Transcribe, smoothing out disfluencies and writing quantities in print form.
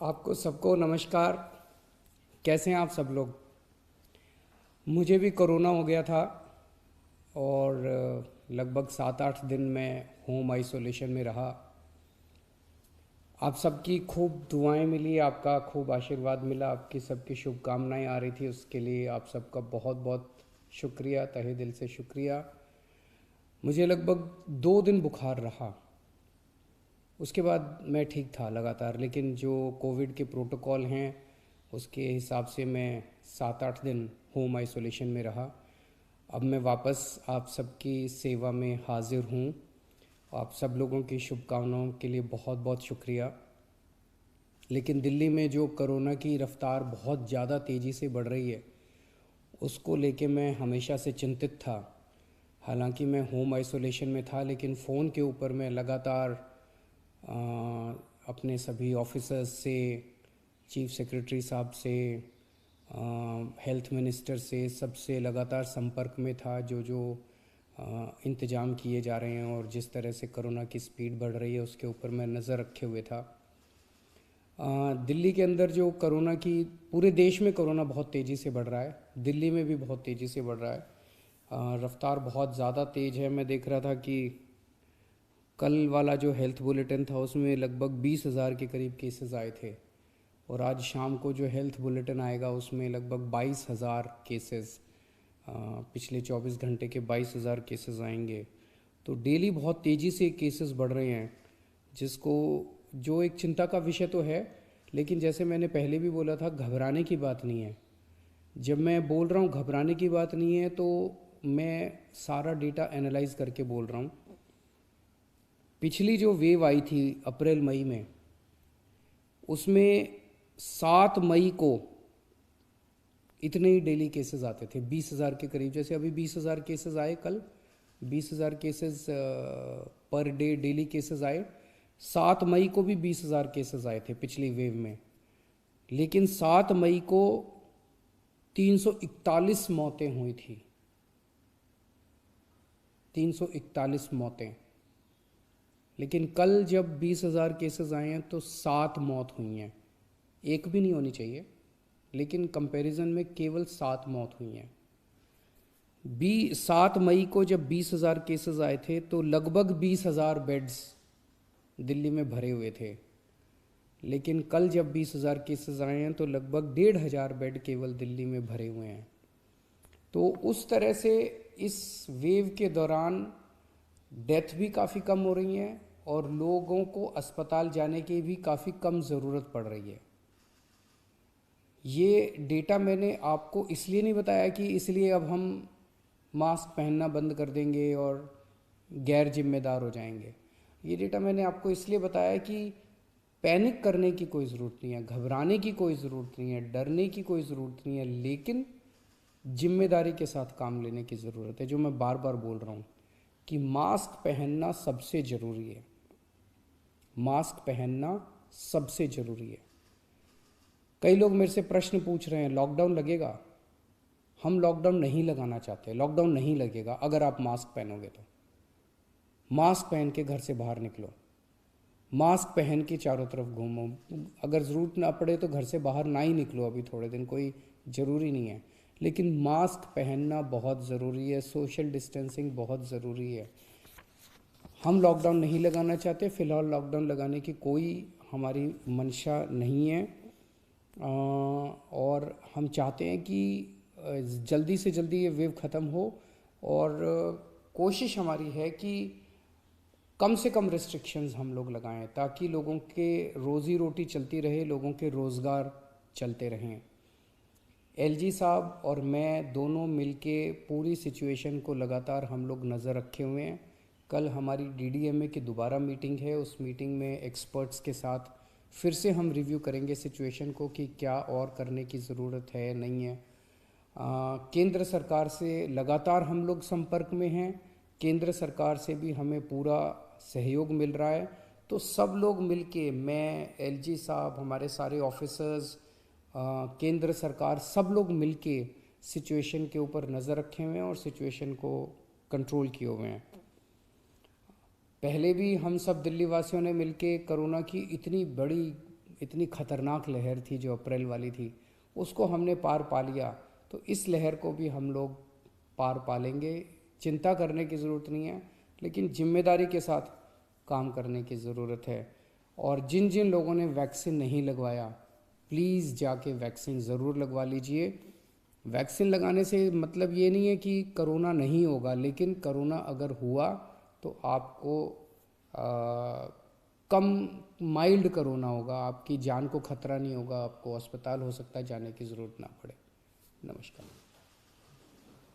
आपको सबको नमस्कार। कैसे हैं आप सब लोग? मुझे भी कोरोना हो गया था और लगभग 7-8 दिन में होम आइसोलेशन में रहा। आप सबकी खूब दुआएं मिली, आपका खूब आशीर्वाद मिला, आपकी सबकी शुभकामनाएं आ रही थी, उसके लिए आप सबका बहुत बहुत शुक्रिया, तहे दिल से शुक्रिया। मुझे लगभग 2 दिन बुखार रहा, उसके बाद मैं ठीक था लगातार, लेकिन जो कोविड के प्रोटोकॉल हैं उसके हिसाब से मैं 7-8 दिन होम आइसोलेशन में रहा। अब मैं वापस आप सबकी सेवा में हाजिर हूँ। आप सब लोगों की शुभकामनाओं के लिए बहुत बहुत शुक्रिया। लेकिन दिल्ली में जो कोरोना की रफ़्तार बहुत ज़्यादा तेज़ी से बढ़ रही है, उसको लेके मैं हमेशा से चिंतित था। हालांकि मैं होम आइसोलेशन में था, लेकिन फ़ोन के ऊपर मैं लगातार अ, अपने सभी ऑफिसर्स से, चीफ सेक्रेटरी साहब से, हेल्थ मिनिस्टर से, सबसे लगातार संपर्क में था। जो जो इंतज़ाम किए जा रहे हैं और जिस तरह से कोरोना की स्पीड बढ़ रही है उसके ऊपर मैं नज़र रखे हुए था। दिल्ली के अंदर जो कोरोना की, पूरे देश में कोरोना बहुत तेज़ी से बढ़ रहा है, दिल्ली में भी बहुत तेज़ी से बढ़ रहा है। रफ्तार बहुत ज़्यादा तेज़ है। मैं देख रहा था कि कल वाला जो हेल्थ बुलेटिन था उसमें लगभग 20,000 के करीब केसेस आए थे, और आज शाम को जो हेल्थ बुलेटिन आएगा उसमें लगभग 22,000 केसेस, पिछले 24 घंटे के 22,000 केसेस आएंगे। तो डेली बहुत तेज़ी से केसेस बढ़ रहे हैं, जिसको, जो एक चिंता का विषय तो है, लेकिन जैसे मैंने पहले भी बोला था, घबराने की बात नहीं है। जब मैं बोल रहा हूँ घबराने की बात नहीं है, तो मैं सारा डेटा एनालाइज करके बोल रहा हूँ। पिछली जो वेव आई थी अप्रैल मई में, उसमें 7 मई को इतने ही डेली केसेस आते थे, 20,000 के करीब। जैसे अभी 20,000 केसेस आए कल, 20,000 cases per day daily cases आए। 7 मई को भी 20,000 केसेस आए थे पिछली वेव में, लेकिन 7 मई को 341 मौतें हुई थी। 341 मौतें। लेकिन कल जब 20,000 केसेस आए हैं तो 7 मौत हुई हैं। एक भी नहीं होनी चाहिए, लेकिन कंपैरिजन में केवल 7 मौत हुई हैं। 7 मई को जब 20,000 केसेस आए थे तो लगभग 20,000 बेड्स दिल्ली में भरे हुए थे, लेकिन कल जब 20,000 केसेस आए हैं तो लगभग 1,500 बेड केवल दिल्ली में भरे हुए हैं। तो उस तरह से इस वेव के दौरान डेथ भी काफ़ी कम हो रही हैं और लोगों को अस्पताल जाने की भी काफ़ी कम ज़रूरत पड़ रही है। ये डेटा मैंने आपको इसलिए नहीं बताया कि इसलिए अब हम मास्क पहनना बंद कर देंगे और गैर जिम्मेदार हो जाएंगे। ये डेटा मैंने आपको इसलिए बताया कि पैनिक करने की कोई ज़रूरत नहीं है, घबराने की कोई ज़रूरत नहीं है, डरने की कोई ज़रूरत नहीं है, लेकिन जिम्मेदारी के साथ काम लेने की ज़रूरत है। जो मैं बार बार बोल रहा हूँ कि मास्क पहनना सबसे ज़रूरी है। मास्क पहनना सबसे ज़रूरी है। कई लोग मेरे से प्रश्न पूछ रहे हैं, लॉकडाउन लगेगा? हम लॉकडाउन नहीं लगाना चाहते। लॉकडाउन नहीं लगेगा अगर आप मास्क पहनोगे तो। मास्क पहन के घर से बाहर निकलो, मास्क पहन के चारों तरफ घूमो। अगर ज़रूरत ना पड़े तो घर से बाहर ना ही निकलो, अभी थोड़े दिन, कोई ज़रूरी नहीं है, लेकिन मास्क पहनना बहुत ज़रूरी है। सोशल डिस्टेंसिंग बहुत ज़रूरी है। हम लॉकडाउन नहीं लगाना चाहते, फ़िलहाल लॉकडाउन लगाने की कोई हमारी मंशा नहीं है। और हम चाहते हैं कि जल्दी से जल्दी ये वेव ख़त्म हो, और कोशिश हमारी है कि कम से कम रिस्ट्रिक्शंस हम लोग लगाएं, ताकि लोगों के रोज़ी रोटी चलती रहे, लोगों के रोज़गार चलते रहें। एलजी साहब और मैं दोनों मिलके पूरी सिचुएशन को लगातार हम लोग नज़र रखे हुए हैं। कल हमारी डीडीएमए की दोबारा मीटिंग है, उस मीटिंग में एक्सपर्ट्स के साथ फिर से हम रिव्यू करेंगे सिचुएशन को कि क्या और करने की ज़रूरत है, नहीं है। केंद्र सरकार से लगातार हम लोग संपर्क में हैं, केंद्र सरकार से भी हमें पूरा सहयोग मिल रहा है। तो सब लोग मिलके, मैं, एलजी साहब, हमारे सारे ऑफिसर्स, केंद्र सरकार, सब लोग मिलके सिचुएशन के ऊपर नज़र रखे हुए हैं और सिचुएशन को कंट्रोल किए हुए हैं। पहले भी हम सब दिल्ली वासियों ने मिलके कोरोना की इतनी बड़ी इतनी खतरनाक लहर थी जो अप्रैल वाली थी, उसको हमने पार पा लिया, तो इस लहर को भी हम लोग पार पा लेंगे। चिंता करने की ज़रूरत नहीं है, लेकिन जिम्मेदारी के साथ काम करने की ज़रूरत है। और जिन जिन लोगों ने वैक्सीन नहीं लगवाया, प्लीज़ जाके वैक्सीन ज़रूर लगवा लीजिए। वैक्सीन लगाने से मतलब ये नहीं है कि करोना नहीं होगा, लेकिन करोना अगर हुआ तो आपको कम माइल्ड करोना होगा, आपकी जान को खतरा नहीं होगा, आपको अस्पताल हो सकता है जाने की ज़रूरत ना पड़े। नमस्कार।